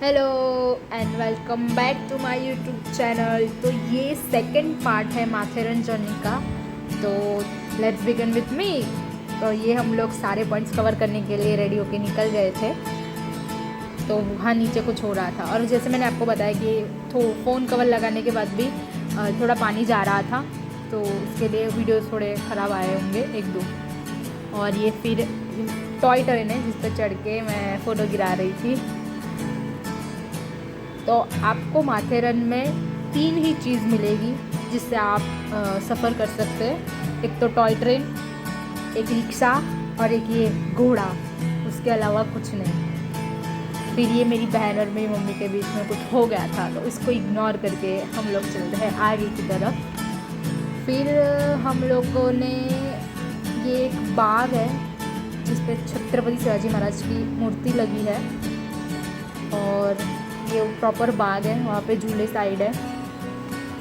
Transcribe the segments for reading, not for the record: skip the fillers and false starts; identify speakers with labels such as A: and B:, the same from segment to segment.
A: Hello and welcome back to my YouTube channel. तो ये second part है माथेरन journey का। तो लेट्स बिगिन विथ मी। तो ये हम लोग सारे पॉइंट्स कवर करने के लिए रेडी होके निकल गए थे। तो वहाँ नीचे कुछ हो रहा था और जैसे मैंने आपको बताया कि फ़ोन कवर लगाने के बाद भी थोड़ा पानी जा रहा था, तो उसके लिए वीडियोस थोड़े ख़राब आए होंगे एक दो। और ये फिर टॉय ट्रेन है जिस पर चढ़ के मैं फ़ोटो गिरा रही थी। तो आपको माथेरन में 3 ही चीज़ मिलेगी जिससे आप सफ़र कर सकते हैं। एक तो टॉय ट्रेन, एक रिक्शा और एक ये घोड़ा, उसके अलावा कुछ नहीं। फिर ये मेरी बहन और मेरी मम्मी के बीच में कुछ हो गया था, तो इसको इग्नोर करके हम लोग चलते हैं आगे की तरफ। फिर हम लोगों ने ये एक बाग है जिस पे छत्रपति शिवाजी महाराज की मूर्ति लगी है और ये प्रॉपर बाग है, वहाँ पे झूले साइड है।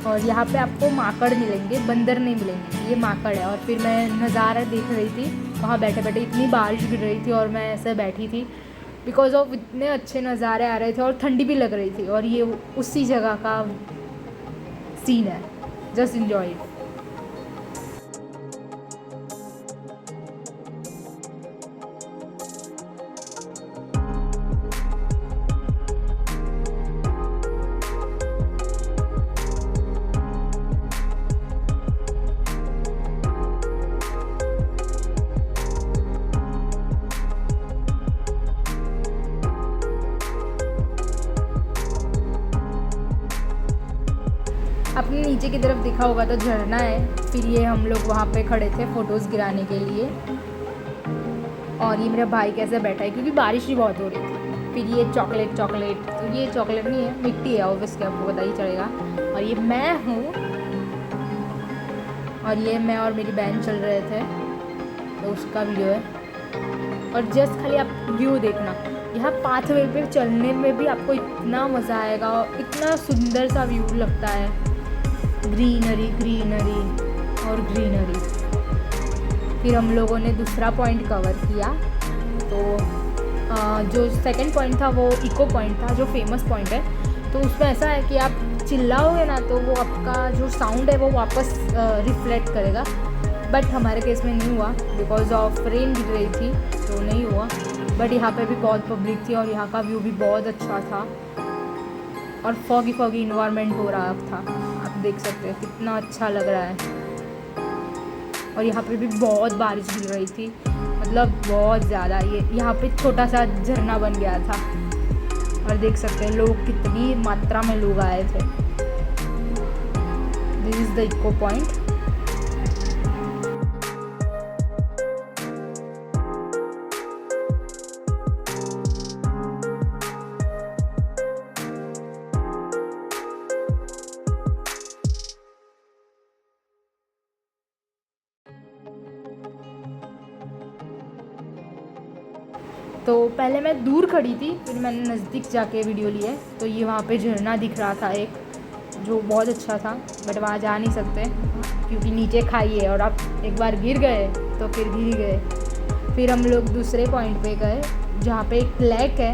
A: और यहाँ पे आपको माकड़ मिलेंगे, बंदर नहीं मिलेंगे, ये माकड़ है। और फिर मैं नज़ारा देख रही थी वहाँ बैठे बैठे, इतनी बारिश गिर रही थी और मैं ऐसे बैठी थी बिकॉज ऑफ इतने अच्छे नज़ारे आ रहे थे और ठंडी भी लग रही थी। और ये उसी जगह का सीन है, जस्ट इन्जॉय इट। आपने नीचे की तरफ देखा होगा तो झरना है। फिर ये हम लोग वहाँ पे खड़े थे फ़ोटोज़ गिराने के लिए। और ये मेरा भाई कैसे बैठा है क्योंकि बारिश भी बहुत हो रही थी। फिर ये चॉकलेट, तो ये चॉकलेट नहीं है, मिट्टी है ऑब्वियसली, आपको पता ही चलेगा। और ये मैं हूँ और ये मैं और मेरी बहन चल रहे थे, तो उसका वीडियो है। और जस्ट खाली आप व्यू देखना, यहाँ पाथवे पे चलने में भी आपको इतना मज़ा आएगा और इतना सुंदर सा व्यू लगता है, ग्रीनरी ग्रीनरी और ग्रीनरी। फिर हम लोगों ने दूसरा पॉइंट कवर किया। तो जो सेकंड पॉइंट था वो इको पॉइंट था, जो फेमस पॉइंट है। तो उसमें ऐसा है कि आप चिल्लाओगे ना तो वो आपका जो साउंड है वो वापस रिफ्लेक्ट करेगा। बट हमारे केस में नहीं हुआ बिकॉज ऑफ रेन गिर रही थी, तो नहीं हुआ। बट यहाँ पे भी बहुत पब्लिक थी और यहाँ का व्यू भी बहुत अच्छा था और फॉगी इन्वायरमेंट हो रहा था। आप देख सकते हैं कितना अच्छा लग रहा है। और यहाँ पे भी बहुत बारिश गिर रही थी, मतलब बहुत ज़्यादा। ये यहाँ पे छोटा सा झरना बन गया था और देख सकते हैं लोग, कितनी मात्रा में लोग आए थे। This is the echo point. तो पहले मैं दूर खड़ी थी, फिर मैंने नज़दीक जाके वीडियो लिए। तो ये वहाँ पे झरना दिख रहा था एक, जो बहुत अच्छा था। बट वहाँ जा नहीं सकते क्योंकि नीचे खाई है और आप एक बार गिर गए तो फिर गिर ही गए। फिर हम लोग दूसरे पॉइंट पे गए जहाँ पे एक लेक है,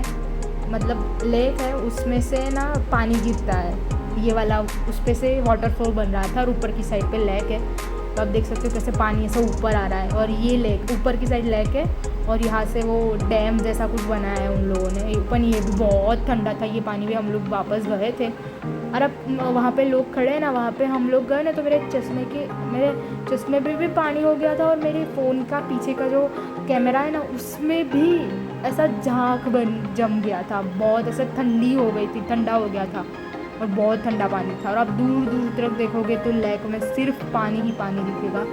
A: मतलब लेक है, उसमें से ना पानी गिरता है, ये वाला उस पे से वाटरफॉल बन रहा था और ऊपर की साइड पे लेक है। तो आप देख सकते हो कैसे पानी ऐसा ऊपर आ रहा है। और ये लेक ऊपर की साइड लेक है और यहाँ से वो डैम जैसा कुछ बनाया है उन लोगों ने। ऊपर ये भी बहुत ठंडा था ये पानी भी। हम लोग वापस गए थे और अब वहाँ पे लोग खड़े हैं ना, वहाँ पे हम लोग गए ना तो मेरे चश्मे पे भी पानी हो गया था। और मेरे फ़ोन का पीछे का जो कैमरा है ना उसमें भी ऐसा झाग जम गया था, बहुत ऐसा ठंडी हो गई थी, ठंडा हो गया था और बहुत ठंडा पानी था। और आप दूर दूर तरफ देखोगे तो लेक में सिर्फ पानी ही पानी दिखेगा।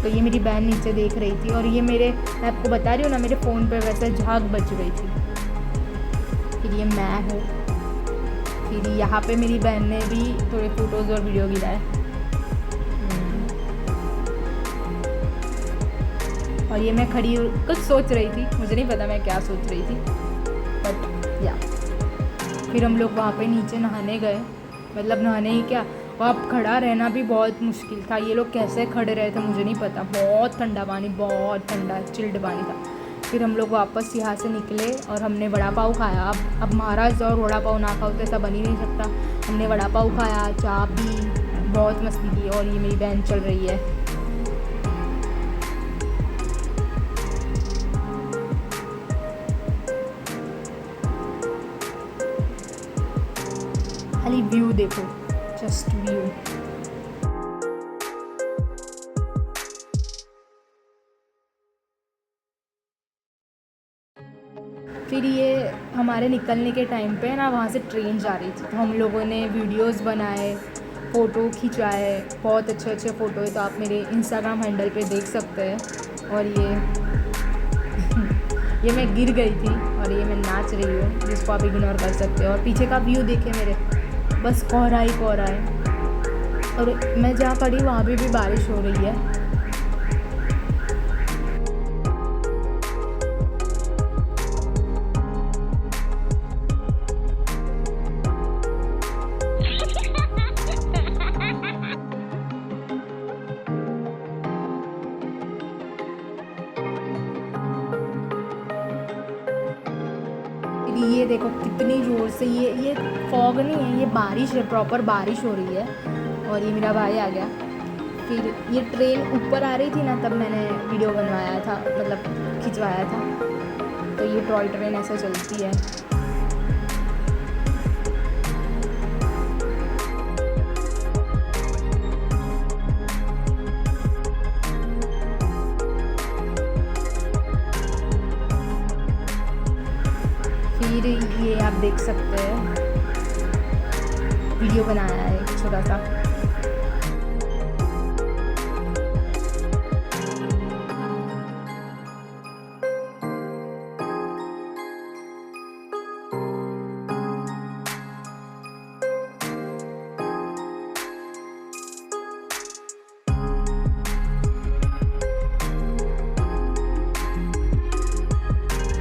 A: तो ये मेरी बहन नीचे देख रही थी और ये मैं आपको बता रही हूँ ना, मेरे फ़ोन पे वैसे झाग बच गई थी। फिर ये मैं हूँ। फिर यहाँ पे मेरी बहन ने भी थोड़े फ़ोटोज़ और वीडियो गिराए। और ये मैं खड़ी कुछ सोच रही थी, मुझे नहीं पता मैं क्या सोच रही थी, बट या। फिर हम लोग वहाँ पे नीचे नहाने गए, मतलब नहाने ही क्या, वहाँ खड़ा रहना भी बहुत मुश्किल था। ये लोग कैसे खड़े रहे थे मुझे नहीं पता, बहुत ठंडा पानी, बहुत ठंडा चिल्ड पानी था। फिर हम लोग वापस यहाँ से निकले और हमने वड़ा पाव खाया। अब महाराष्ट्र और वड़ा पाव ना खाओ तो ऐसा बन ही नहीं सकता। हमने वड़ा पाव खाया, चाय पी, बहुत मस्ती की। और ये मेरी बहन चल रही है। खाली व्यू देखो, जस्ट व्यू। फिर ये हमारे निकलने के टाइम पे ना वहाँ से ट्रेन जा रही थी, तो हम लोगों ने वीडियोस बनाए, फ़ोटो खिंचवाए। बहुत अच्छे अच्छे फ़ोटो है, तो आप मेरे इंस्टाग्राम हैंडल पे देख सकते हैं। और ये ये मैं गिर गई थी और ये मैं नाच रही हूँ, जिसको आप इग्नोर कर सकते हो। और पीछे का व्यू देखे मेरे, बस कोहरा ही कोहरा है। और मैं जहाँ खड़ी वहाँ भी बारिश हो रही है। ये देखो कितनी ज़ोर से ये फॉग नहीं है, ये बारिश है, प्रॉपर बारिश हो रही है। और ये मेरा भाई आ गया। फिर ये ट्रेन ऊपर आ रही थी ना, तब मैंने वीडियो बनवाया था, मतलब खिंचवाया था। तो ये टॉय ट्रेन ऐसे चलती है। फिर ये आप देख सकते हैं, वीडियो बनाया है एक छोटा सा।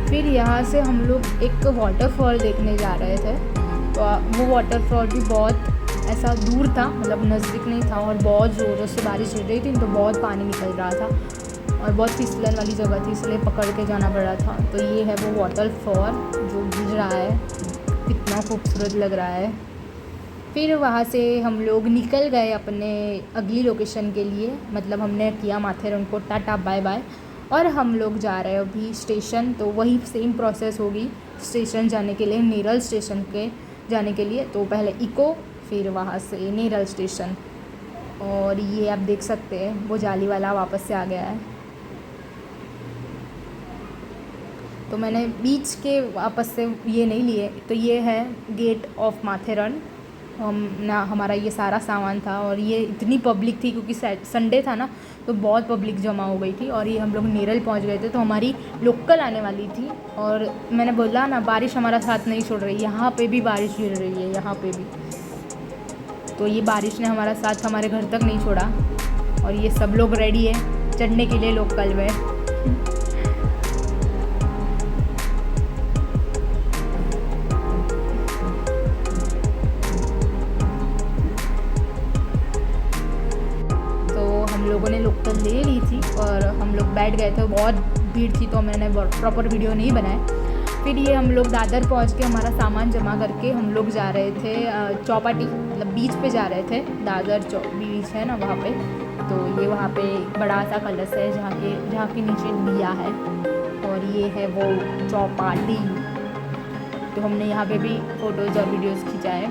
A: फिर यहाँ से हम लोग एक वाटरफॉल देखने जा रहे थे। तो वो वाटरफॉल भी बहुत ऐसा दूर था, मतलब नज़दीक नहीं था। और बहुत ज़ोरों से बारिश हो रही थी, तो बहुत पानी निकल रहा था और बहुत फिसलन वाली जगह थी, इसलिए पकड़ के जाना पड़ रहा था। तो ये है वो वाटरफॉल जो गिर रहा है, कितना खूबसूरत लग रहा है। फिर वहाँ से हम लोग निकल गए अपने अगली लोकेशन के लिए, मतलब हमने किया माथेरन को टाटा बाय बाय। और हम लोग जा रहे हैं अभी स्टेशन। तो वही सेम प्रोसेस होगी स्टेशन जाने के लिए, नेरल स्टेशन के जाने के लिए। तो पहले इको, फिर वहाँ से नेरल स्टेशन। और ये आप देख सकते हैं वो जाली वाला वापस से आ गया है। तो मैंने बीच के वापस से ये नहीं लिए। तो ये है गेट ऑफ माथेरन। हमारा ये सारा सामान था। और ये इतनी पब्लिक थी क्योंकि संडे था ना, तो बहुत पब्लिक जमा हो गई थी। और ये हम लोग नेरल पहुंच गए थे, तो हमारी लोकल आने वाली थी। और मैंने बोला ना, बारिश हमारा साथ नहीं छोड़ रही, यहाँ पे भी बारिश गिर रही है, यहाँ पे भी। तो ये बारिश ने हमारा साथ हमारे घर तक नहीं छोड़ा। और ये सब लोग रेडी है चढ़ने के लिए लोकल में। लोगों ने लोकल ले ली थी और हम लोग बैठ गए थे। बहुत भीड़ थी, तो मैंने प्रॉपर वीडियो नहीं बनाया। फिर ये हम लोग दादर पहुंच के हमारा सामान जमा करके हम लोग जा रहे थे चौपाटी, मतलब बीच पे जा रहे थे। दादर बीच है ना वहाँ पे। तो ये वहाँ पे बड़ा सा कलश है जहाँ के नीचे दिया है। और ये है वो चौपाटी। तो हमने यहाँ पे भी फ़ोटोज़ और वीडियोज़ खिंचाए।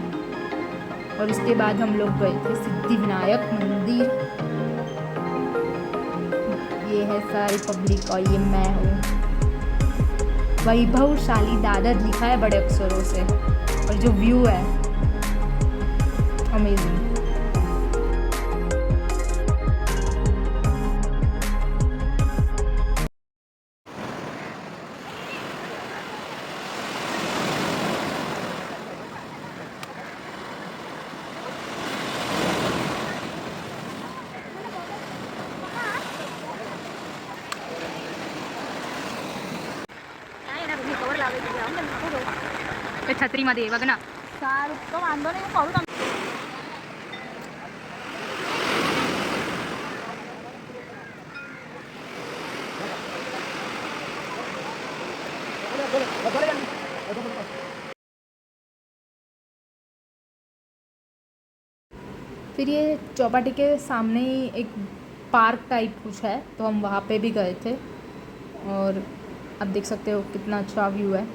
A: और उसके बाद हम लोग गए थे सिद्धि विनायक मंदिर। ये है सारी पब्लिक और ये मैं हूँ। वैभवशाली दादर लिखा है बड़े अक्षरों से। और जो व्यू है अमेजिंग। छत्रीमध्ये बघ ना, सारखं वांदो नाही करू. फिर ये चौपाटी के सामने ही एक पार्क टाइप कुछ है, तो हम वहाँ पे भी गए थे और आप देख सकते हो कितना अच्छा व्यू है।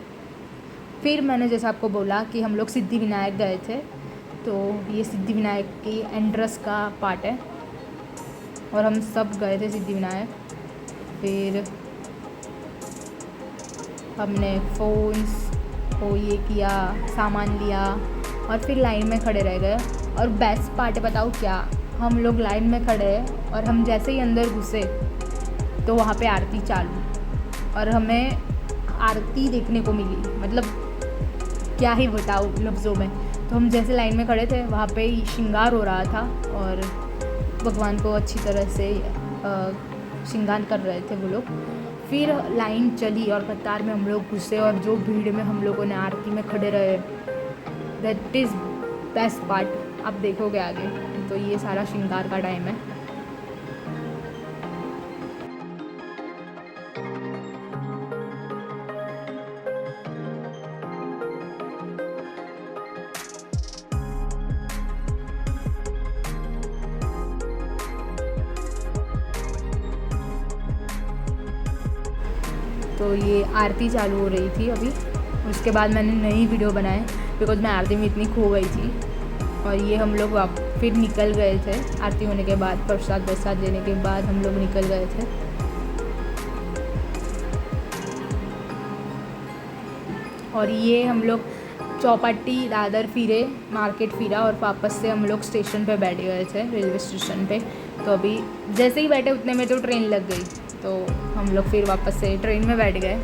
A: फिर मैंने जैसे आपको बोला कि हम लोग सिद्धि विनायक गए थे, तो ये सिद्धि विनायक की एंट्रेंस का पार्ट है और हम सब गए थे सिद्धि विनायक। फिर हमने फ़ोन्स को ये किया, सामान लिया और फिर लाइन में खड़े रह गए। और बेस्ट पार्ट बताऊँ क्या, हम लोग लाइन में खड़े हैं और हम जैसे ही अंदर घुसे तो वहाँ पे आरती चालू और हमें आरती देखने को मिली, मतलब क्या ही बताऊँ लफ्ज़ों में। तो हम जैसे लाइन में खड़े थे वहाँ पे श्रृंगार हो रहा था और भगवान को अच्छी तरह से श्रृंगार कर रहे थे वो लोग। फिर लाइन चली और कतार में हम लोग घुसे और जो भीड़ में हम लोगों ने आरती में खड़े रहे, दैट इज़ बेस्ट पार्ट। आप देखोगे आगे, तो ये सारा श्रृंगार का टाइम है। तो ये आरती चालू हो रही थी अभी, उसके बाद मैंने नई वीडियो बनाए बिकॉज मैं आरती में इतनी खो गई थी। और ये हम लोग फिर निकल गए थे आरती होने के बाद, प्रसाद वरसाद देने के बाद हम लोग निकल गए थे। और ये हम लोग चौपाटी दादर फिरे, मार्केट फिरा और वापस से हम लोग स्टेशन पे बैठ गए थे, रेलवे स्टेशन पे। तो अभी जैसे ही बैठे उतने में तो ट्रेन लग गई, तो हम लोग फिर वापस से ट्रेन में बैठ गए।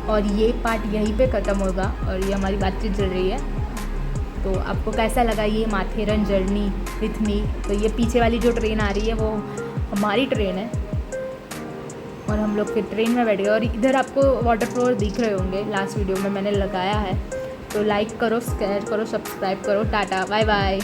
A: और ये पार्ट यहीं पे ख़त्म होगा और ये हमारी बातचीत चल रही है। तो आपको कैसा लगा ये माथेरन जर्नी विथ मी? तो ये पीछे वाली जो ट्रेन आ रही है वो हमारी ट्रेन है और हम लोग फिर ट्रेन में बैठ गए। और इधर आपको वाटर फ्लोर दिख रहे होंगे, लास्ट वीडियो में मैंने लगाया है। तो लाइक करो, शेयर करो, सब्सक्राइब करो। Tata, bye bye.